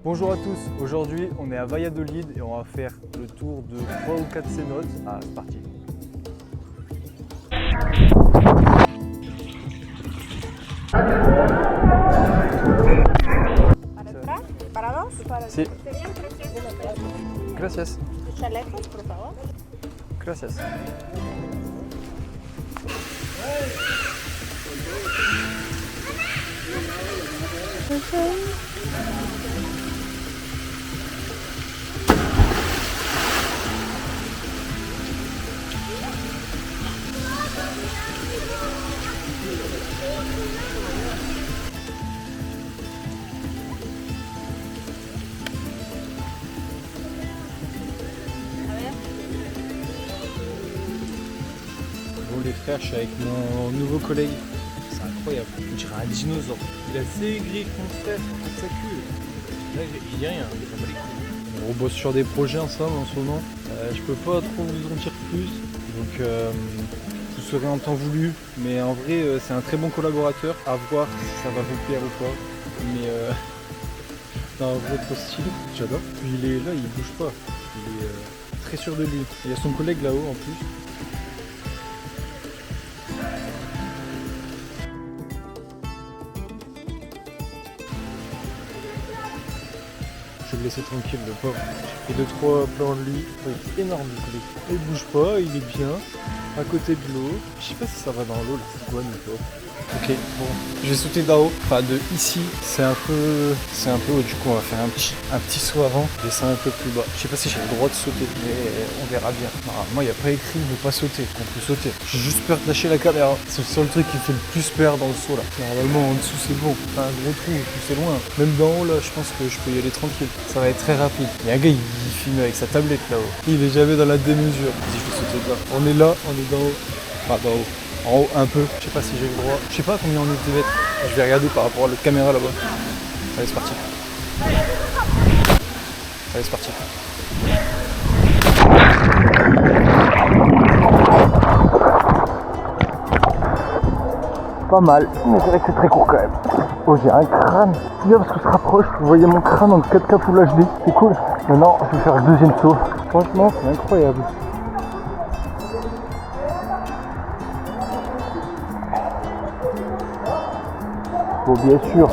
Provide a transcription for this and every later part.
Bonjour à tous, aujourd'hui on est à Valladolid et on va faire le tour de 3 ou 4 cénotes. Ah, c'est parti. ¿Para dos? Sí. Serían 300 pesos. Gracias. Chalecos, por favor. Gracias. Bon les frères, je suis avec mon nouveau collègue. C'est incroyable, on dirait un dinosaure. Il a assez aigri que mon frère, toute sa queue. Là il dit rien, il s'en bat les couilles. On bosse sur des projets ensemble en ce moment. Je peux pas trop vous en dire plus. Donc vous serez en temps voulu. Mais en vrai c'est un très bon collaborateur. À voir si ça va vous plaire ou pas. Mais dans votre style, j'adore. Puis il est là, il bouge pas. Il est très sûr de lui. Il y a son collègue là-haut en plus. Je vais le laisser tranquille, le pauvre. J'ai fait 2-3 plans de lui. Il est énorme le collègue. Il bouge pas, il est bien. À côté de l'eau. Je sais pas si ça va dans l'eau, la cigouane ou pas. Ok, bon. Je vais sauter d'en haut. Enfin, de ici, c'est un peu haut. Du coup, on va faire un petit saut avant. Je descends un peu plus bas. Je sais pas si j'ai le droit de sauter, mais on verra bien. Normalement, il n'y a pas écrit ne pas sauter. On peut sauter. J'ai juste peur de lâcher la caméra. C'est le seul truc qui me fait le plus peur dans le saut là. Normalement, en dessous, c'est bon. Enfin, un gros trou, c'est loin. Même d'en haut là, je pense que je peux y aller tranquille. Ça va être très rapide. Il y a un gars, il filme avec sa tablette là-haut. Il est jamais dans la démesure. Vas-y, je vais sauter de là. On est là, on est d'en haut. Enfin, d'en haut. En haut un peu, je sais pas si j'ai le droit. Je sais pas combien on est de mètres. Je vais regarder par rapport à l'autre caméra là-bas. Allez, c'est parti. Allez, c'est parti. Pas mal, mais c'est vrai que c'est très court quand même. Oh, j'ai un crâne. C'est bien parce que je se rapproche, vous voyez mon crâne en 4K Full HD. C'est cool. Maintenant, je vais faire le deuxième saut. Franchement, c'est incroyable. Bon, bien sûr,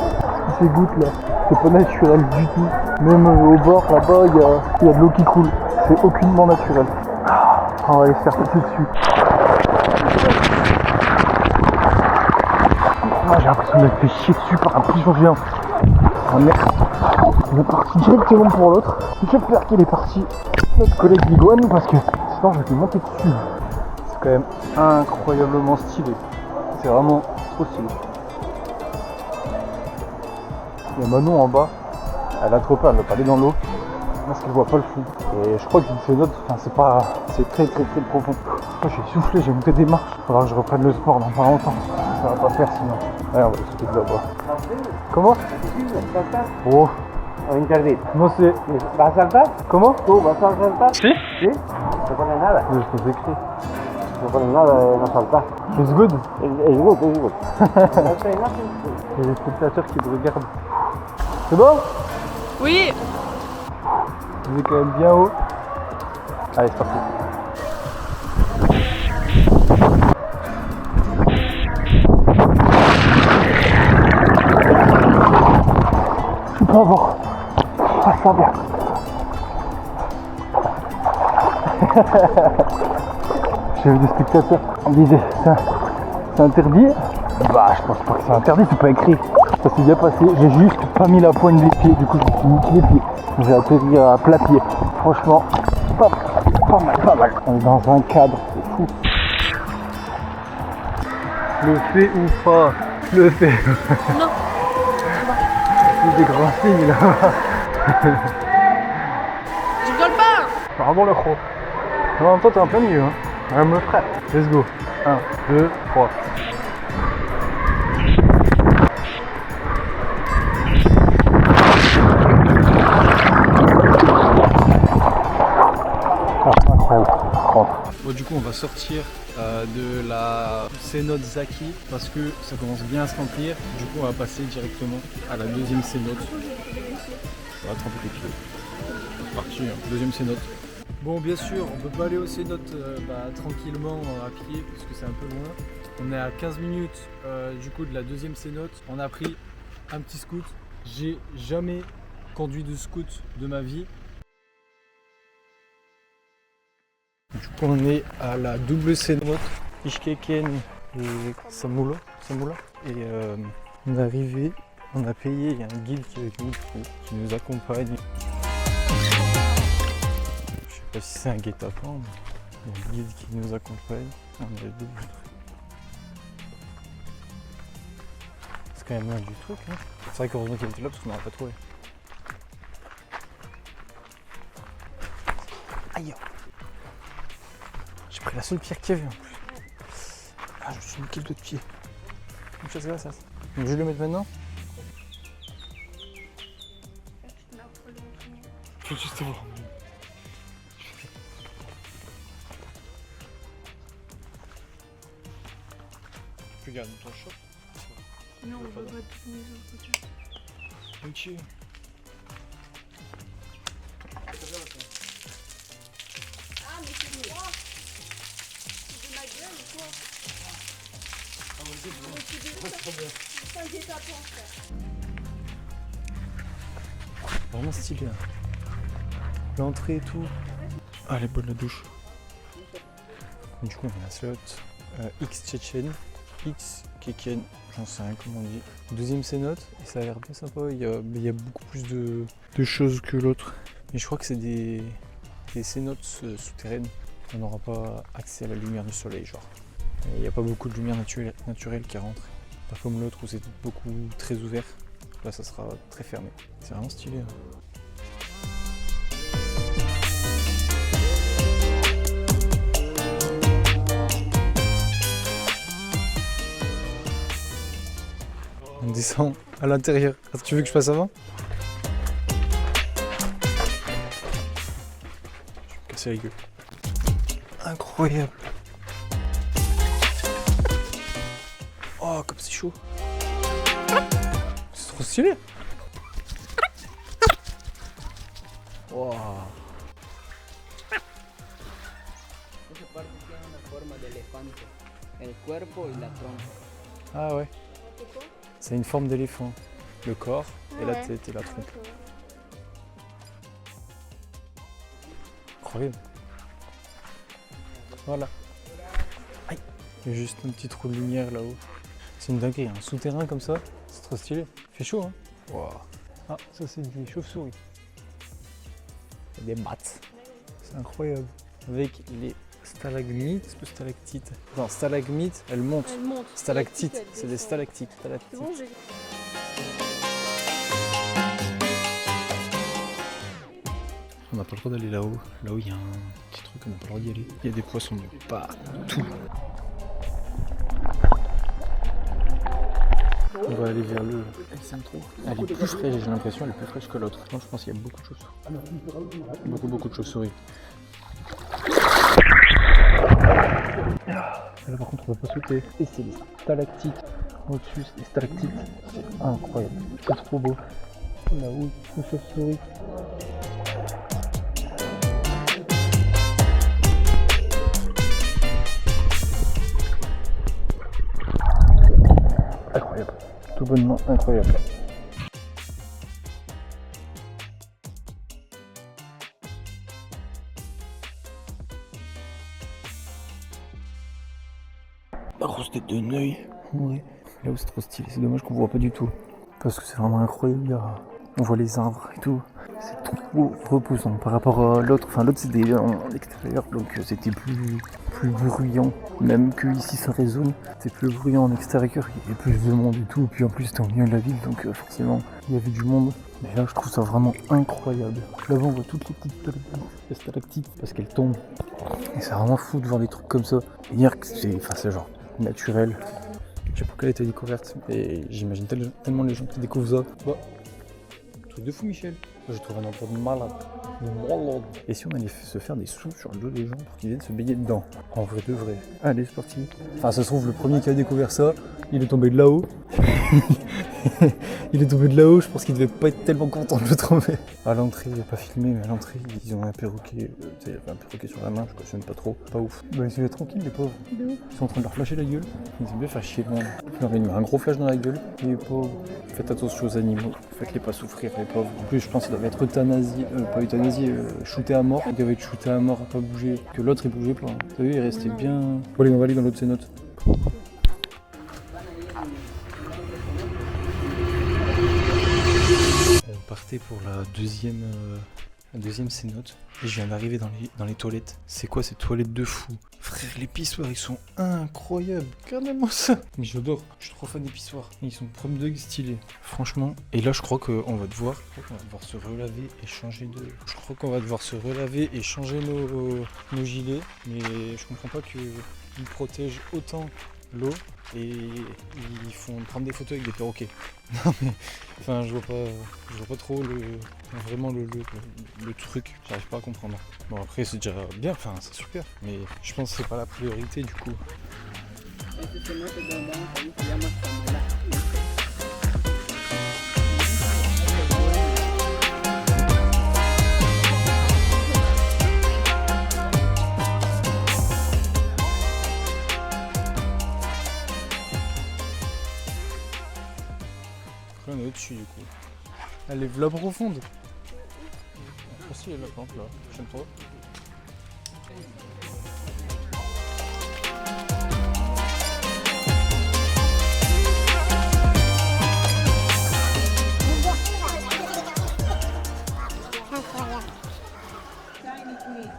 ces gouttes là, c'est pas naturel du tout. Même au bord là-bas, il y a de l'eau qui coule. C'est aucunement naturel. On va aller se faire passer dessus. Moi j'ai l'impression d'être fait chier dessus par un pigeon géant. Ah merde. Il est parti directement pour l'autre. J'espère qu'il est parti notre collègue l'iguane parce que sinon je vais lui monter dessus. C'est quand même incroyablement stylé. C'est vraiment trop stylé. Il y a Manon en bas, elle a trop peur, elle va pas aller dans l'eau parce qu'elle voit pas le fond. Et je crois que c'est notre, c'est très profond. Moi j'ai soufflé, j'ai monté des marches. Il faudra que je reprenne le sport dans pas longtemps. Ça va pas faire sinon. Allez, on va sauter de là-bas. Comment? Oh. No sé. ¿Vas a saltar? Comment? ¿Tú vas a saltar? Si. ¿Sí? No te pone nada. Je peux écrire. No pone nada de no saltar. It's good. Es good, es good. Il y a des spectateurs qui te regardent. C'est bon? Oui. Vous êtes quand même bien haut. Allez, c'est parti. Je peux avoir. Ah, ça va. J'ai vu des spectateurs qui disaient c'est interdit. Bah, je pense pas que c'est interdit, c'est pas écrit. Ça s'est bien passé, j'ai juste pas mis la pointe des pieds, du coup je me suis mis les pieds. J'ai atterri à plat pied. Franchement, pas mal. On est dans un cadre, c'est fou. Le fait ou pas? Le fait. Non. C'est des grands signes là. Je rigole pas. Pardon le croc. En même temps t'es en plein milieu hein. Ouais, me frère. Let's go. 1, 2, 3. Incroyable. Bon, du coup on va sortir de la cénote Zaki parce que ça commence bien à se remplir. Du coup on va passer directement à la deuxième cénote. Ça va tremper les pieds. C'est parti, hein. Deuxième cénote. Bon, bien sûr, on peut pas aller aux cénotes tranquillement à pied parce que c'est un peu loin. On est à 15 minutes du coup de la deuxième cénote. On a pris un petit scoot. J'ai jamais conduit de scoot de ma vie. Du coup, on est à la double cénote Ishkeken et Samula. Et on est arrivé, on a payé, il y a un guide qui est avec nous qui nous accompagne. Je sais pas si c'est un guet-apens, mais il y a un guide qui nous accompagne. On a le double truc. C'est quand même loin du truc. Hein. C'est vrai qu'heureusement qu'il était là parce qu'on n'aurait pas trouvé. Aïe! J'ai pris la seule pierre qu'il y avait en plus. Ah, je me suis mis quel d'autres pieds. Muchas gracias. Donc, je vais le mettre maintenant. Faut juste voir. Tu gardes ton short? Non, on va pas tous les autres. Ok. Ah, mais c'est moi. C'est de ma gueule ou quoi? C'est un guet-apens, frère. Vraiment stylé. Hein. L'entrée et tout. Ah, les bols de douche. Du coup, on a slot X Tchétchène, X Keken, j'en sais rien comment on dit. Deuxième cénote, et ça a l'air bien sympa. Il y a beaucoup plus de choses que l'autre. Mais je crois que c'est des cénotes souterraines. On n'aura pas accès à la lumière du soleil, genre. Il n'y a pas beaucoup de lumière naturelle qui rentre. Pas comme l'autre où c'est beaucoup très ouvert. Là, ça sera très fermé. C'est vraiment stylé. Hein. On descend à l'intérieur. Tu veux que je passe avant? Je vais me casser la gueule. Incroyable. Oh, comme c'est chaud. C'est trop stylé. Wow. Esa parte tiene una forma de elefante, el cuerpo y la trompa. Ah ouais. C'est une forme d'éléphant. Le corps et la tête et la trompe. Incroyable. Voilà. Aïe. Il y a juste un petit trou de lumière là-haut. C'est une dinguerie, un souterrain comme ça. C'est trop stylé. Il fait chaud, hein. Wow. Ah, ça c'est des chauves-souris. Des battes. C'est incroyable. Avec les stalagmites ou stalactites. Non, stalagmites, elles montent. Elle monte. Stalactites, c'est des stalactites. C'est bon, j'ai. On n'a pas le droit d'aller là-haut. Là-haut, il y a un petit truc, on n'a pas le droit d'y aller. Il y a des poissons de partout. On va aller vers le trou. Elle est plus fraîche, j'ai l'impression, elle est plus fraîche que l'autre. Non, je pense qu'il y a beaucoup de choses. Beaucoup de chauves-souris. Là par contre on va pas sauter. Et c'est des stalactites. Au-dessus c'est des stalactites. C'est incroyable. C'est trop beau. Là-haut, une chauve-souris. Incroyable. Tout bonnement incroyable. La grosse tête de Neuil. Ouais. Là où c'est trop stylé, c'est dommage qu'on voit pas du tout. Parce que c'est vraiment incroyable. On voit les arbres et tout. C'est trop reposant par rapport à l'autre. Enfin l'autre c'était en extérieur donc c'était plus bruyant. Même que ici ça résonne. C'était plus bruyant en extérieur, il y avait plus de monde et tout. Et puis en plus c'était au milieu de la ville donc forcément il y avait du monde. Mais là je trouve ça vraiment incroyable. Là-bas on voit toutes les petites stalactites parce qu'elles tombent. Et c'est vraiment fou de voir des trucs comme ça. Et dire que c'est genre naturel. Je sais pas quelle a été découverte, mais j'imagine tellement les gens qui découvrent ça. Bah, truc de fou, Michel. J'ai trouvé un endroit de malade. Et si on allait se faire des sous sur le dos des gens pour qu'ils viennent se baigner dedans? En vrai de vrai. Allez, c'est parti. Enfin, ça se trouve, le premier qui a découvert ça, il est tombé de là-haut. Il est tombé de là-haut, je pense qu'il devait pas être tellement content de le trouver. À l'entrée, il a pas filmé, mais à l'entrée, ils ont un perroquet. Il y avait un perroquet sur la main, je cautionne pas trop. Pas ouf. Bah, ils sont tranquilles, les pauvres. Ils sont en train de leur flasher la gueule. Ils aiment bien faire chier le monde. Ils leur mis un gros flash dans la gueule. Les pauvres. Faites attention aux animaux. Faites-les pas souffrir, les pauvres. En plus, je pense qu'ils doivent être euthanasiés. Pas euthanasiés, shootés à mort. Ils doivent être shootés à mort, à pas bouger. Que l'autre, il bougeait pas. Vous savez, il restait bien. Bon, allez, on va aller dans l'autre cénote. On partait pour la deuxième cénote et je viens d'arriver dans les toilettes. C'est quoi ces toilettes de fou? Frère, les pissoirs ils sont incroyables. Regardez-moi ça. Mais j'adore, je suis trop fan des pissoirs. Ils sont premier degré stylés. Franchement. Et là je crois qu'on va devoir se relaver et changer de. Je crois qu'on va devoir se relaver et changer nos gilets. Mais je comprends pas qu'ils protègent autant l'eau et ils font prendre des photos avec des perroquets. Non mais, enfin je vois pas trop vraiment le truc, j'arrive pas à comprendre. Bon après c'est déjà bien, enfin c'est super, mais je pense que c'est pas la priorité du coup. On est au-dessus du coup. Elle est là profonde. Aussi la plante là, j'aime trop.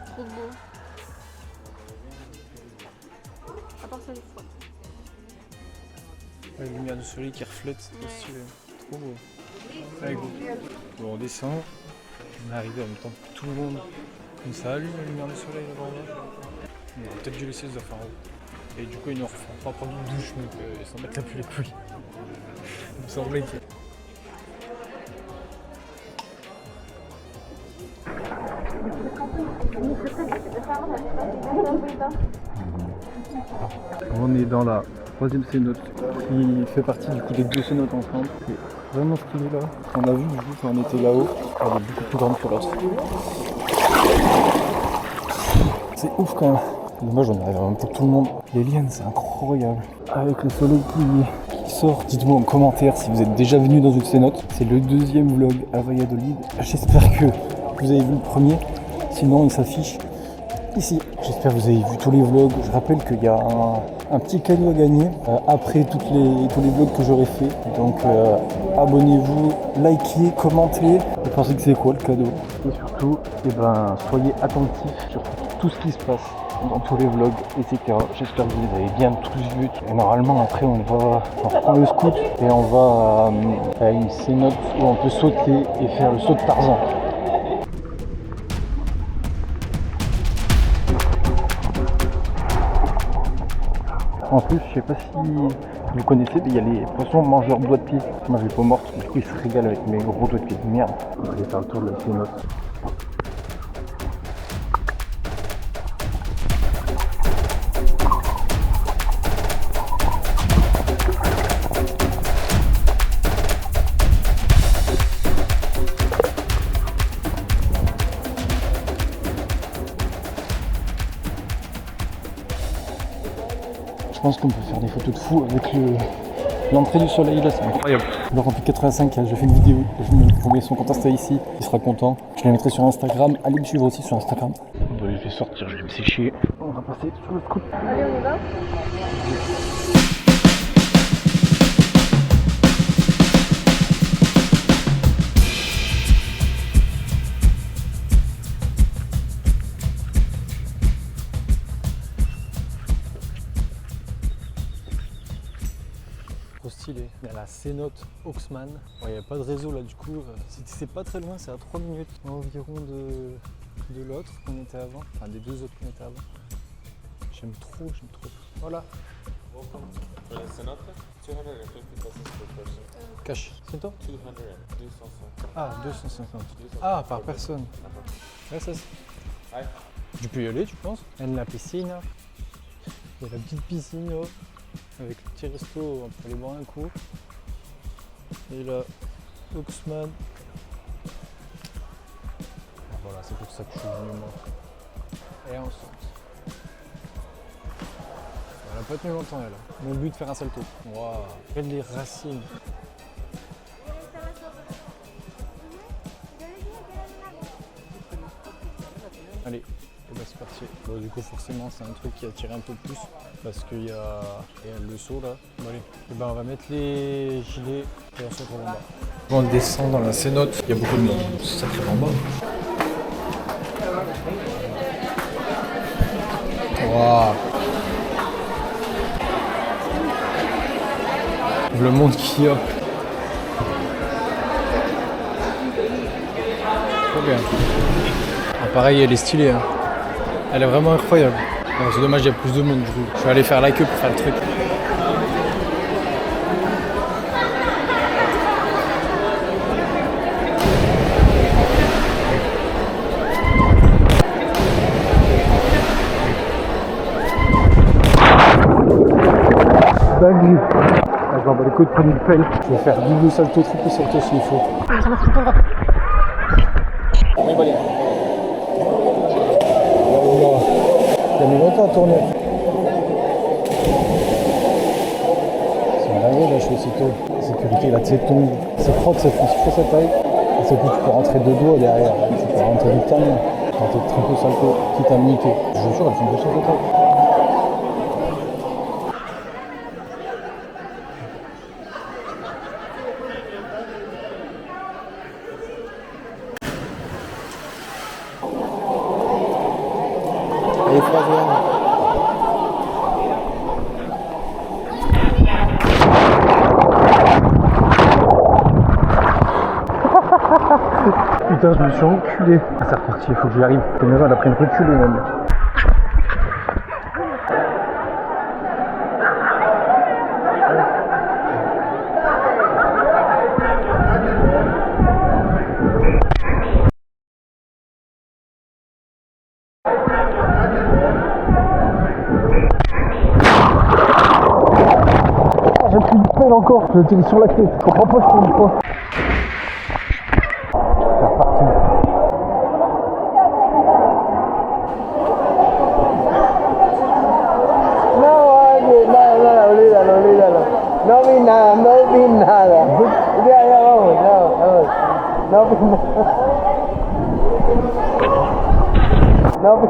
Trop beau. À part ça, les fois. La lumière du soleil qui reflète, c'est trop stylé. Trop beau. Allez, go. Bon, on descend. On est arrivé en même temps que tout le monde. Comme ça allume la lumière du soleil là-bas. On va peut-être dû laisser les affaires en haut. Et du coup, ils nous refont pas prendre une douche, donc ils s'en mettent la plus les couilles. Il me semblait que. On est dans la troisième cénote qui fait partie du coup des deux cénotes ensemble. C'est vraiment stylé là. On a vu du coup quand on était là-haut, elle est beaucoup plus grande que l'autre. C'est ouf quand même. Dommage, on arrive en même temps que tout le monde. Les lianes, c'est incroyable. Avec le soleil qui sort, dites-moi en commentaire si vous êtes déjà venu dans une cénote. C'est le deuxième vlog à Valladolid. J'espère que vous avez vu le premier. Sinon, il s'affiche ici. J'espère que vous avez vu tous les vlogs. Je rappelle qu'il y a un petit cadeau à gagner après tous les vlogs que j'aurai fait. Donc abonnez-vous, likez, commentez. Vous pensez que c'est quoi le cadeau? Et surtout, soyez attentifs sur tout ce qui se passe dans tous les vlogs, etc. J'espère que vous avez bien tous vu. Et normalement après on reprend le scoot et on va à une cénote où on peut sauter et faire le saut de Tarzan. En plus, je sais pas si vous connaissez, mais il y a les poissons mangeurs de doigts de pied. Moi, je vais pas morte, du coup, ils se régalent avec mes gros doigts de pied. Merde, on va aller faire le tour de la cénote. Je pense qu'on peut faire des photos de fou avec l'entrée du soleil là, c'est incroyable. Laurent Pic 85 a déjà fait une vidéo, vous mettez son compte Insta ici, il sera content. Je la mettrai sur Instagram, allez me suivre aussi sur Instagram. Bon, je vais sortir, je vais me sécher. On va passer sur le scoop. Allez, on y va. Trop stylé. Il y a la cénote Oxman. Il n'y a pas de réseau là du coup. C'est pas très loin, c'est à 3 minutes environ de l'autre qu'on était avant. Enfin des deux autres qu'on était avant. J'aime trop. Voilà. Welcome. For the cenote, 250 pesos per person. Cash. C'est toi 200 250. Ah, 250. Ah, par personne. Gracias. Hi. Tu peux y aller, tu penses? En la piscine. Il y a la petite piscine là, avec le petit resto, on peut aller boire un coup. Et là, Oxman. Ah, voilà, c'est pour ça que je suis venu moi. Et on saute. Elle a pas tenu longtemps elle. Mon but de faire un salto. Waouh, quelles les racines. Allez, et bah c'est parti. Bon, du coup forcément c'est un truc qui attire un peu plus parce qu'il y a le saut là. Bon allez, et bah on va mettre les gilets et on se retrouve en bas. On descend dans la cénote, il y a beaucoup de monde, c'est sacrément bas. Waouh. Le monde qui hop. Trop bien. Ah, pareil, elle est stylée. Hein. Elle est vraiment incroyable. Bon, c'est dommage, il y a plus de monde du coup. Je vais aller faire la queue pour faire le truc. Dingue. Je vais en bas les côtes, prendre une pelle. Je vais faire double salto, triple salto s'il faut. Ah, ça marche pas grave. Il a mis longtemps à tourner. C'est une dinguerie là, je suis aussitôt. La sécurité là, tu sais, tombe. C'est propre, ça fait sa taille. Et c'est coup, tu peux rentrer deux doigts derrière. Tu peux rentrer vite ta main. Quand t'es triple salto, quitte à me niquer. Je vous jure, elles sont 200 taille. Allez, Flavienne. Putain, je me suis enculé. Ah, c'est reparti, il faut que j'y arrive. La maison, elle a pris une reculée même. J'ai pris une pelle encore, je le tire sur la tête. Je comprends pas, je tourne pas. C'est reparti. Olvídalo. No vi nada. Ya vamos, vamos. No vi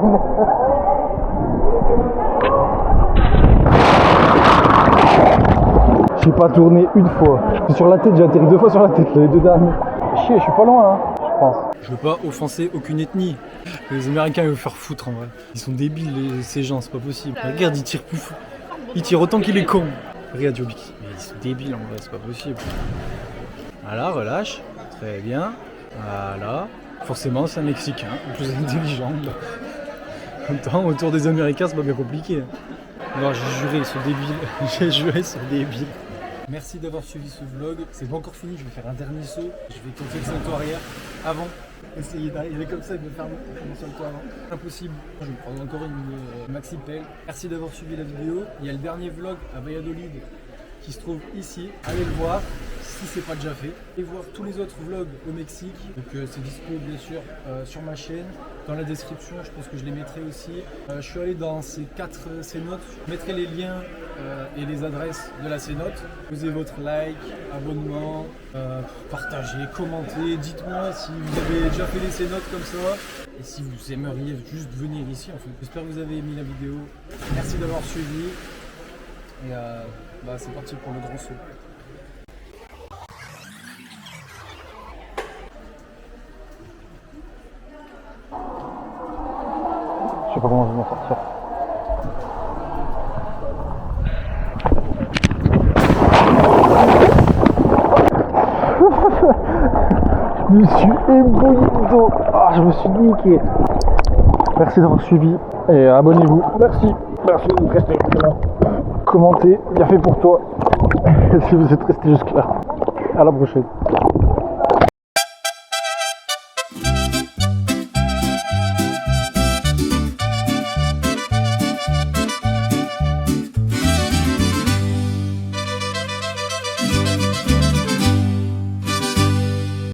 nada. J'ai pas tourné une fois. Sur la tête, j'ai atterri 2 fois sur la tête, les 2 derniers. Chier, je suis pas loin, hein, je pense. Je veux pas offenser aucune ethnie. Les Américains, ils veulent faire foutre en vrai. Ils sont débiles, ces gens, c'est pas possible. Regarde, ils tirent plus fou. Ils tirent autant qu'il est con. Regarde, Joby. Mais ils sont débiles en vrai, c'est pas possible. Voilà, relâche. Très bien. Voilà. Forcément, c'est un Mexicain, le plus intelligent. En même temps, autour des Américains, c'est pas bien compliqué. Non, j'ai juré, ils sont débiles. J'ai juré, ils sont débiles. Merci d'avoir suivi ce vlog. C'est pas encore fini, je vais faire un dernier saut. Je vais tenter le salto arrière avant. Essayer d'arriver comme ça et de me faire mon salto avant. Impossible. Je vais prendre encore une maxi pelle. Merci d'avoir suivi la vidéo. Il y a le dernier vlog à Valladolid qui se trouve ici. Allez le voir si c'est pas déjà fait. Et voir tous les autres vlogs au Mexique. Donc c'est dispo bien sûr sur ma chaîne. Dans la description, je pense que je les mettrai aussi. Je suis allé dans ces 4 cénotes. Je mettrai les liens et les adresses de la cénote. Posez votre like, abonnement, partagez, commentez. Dites-moi si vous avez déjà fait les cénotes comme ça. Et si vous aimeriez juste venir ici en fait. J'espère que vous avez aimé la vidéo. Merci d'avoir suivi. Et c'est parti pour le grand saut. Je sais pas comment je vais m'en sortir. Je me suis ébouillé de dos. Ah, je me suis niqué. Merci d'avoir suivi et abonnez-vous. Merci. Merci de rester là. commentez, bien fait pour toi si vous êtes resté jusque là. À la prochaine.